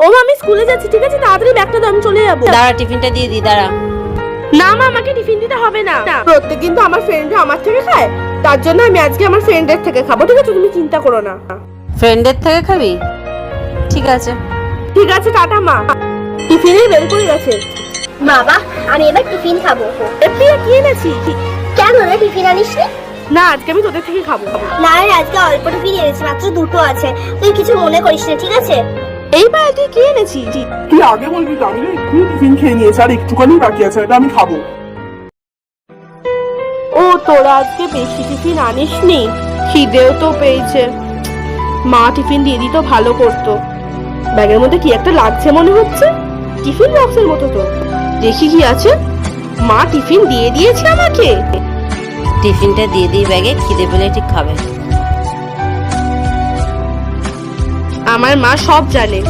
ও মা, আমি স্কুলে যাচ্ছি, ঠিক আছে? তাড়াতাড়ি ব্যাগটা দাও, আমি চলে যাবো। দাঁড়া, টিফিনটা দিয়ে দি, দাঁড়া। না মা, আমাকে টিফিন দিতে হবে না। প্রত্যেকদিন তো আমার ফ্রেন্ডরা আমার থেকে খায়, তার জন্য আমি আজকে আমার ফ্রেন্ডের থেকে খাবো, ঠিক আছে? তুমি চিন্তা করো না। ফ্রেন্ডের থেকে খাবি? ঠিক আছে। ঠিক আছে, টাটা মা। টিফিনে বের করে গেছে। বাবা, আমি এবার টিফিন খাবো। প্রিয়া, কি এনেছি? কেন রে, টিফিন আনিস নি? না, আজকে আমি তোদের থেকে খাবো। না রে, আজকে অল্প টিফিন এনেছি, মাত্র দুটো আছে। তুই কিছু মনে করিস না, ঠিক আছে? এইবার তুই কি এনেছি? তুই আগে বলবি তো, আমি না এক্ষুনি টিফিন খেয়ে নিয়েছি, আর একটুখানি বাকি আছে, এটা আমি খাবো। ও, তোরা আজকে বেশি টিফিন আনিসনি? খিদেও তো পেয়েছে। মা টিফিন দিয়ে দিত, ভালো করতো। ব্যাগের মধ্যে কি একটা লাগছে মনে হচ্ছে, টিফিন বক্সের মতো তো। দেখি কি আছে। মা টিফিন দিয়ে দিয়েছে আমাকে। টিফিনটা দিয়ে দিই ব্যাগে, খিদে পেলে ঠিক খাবে। আমার মা সব জানে।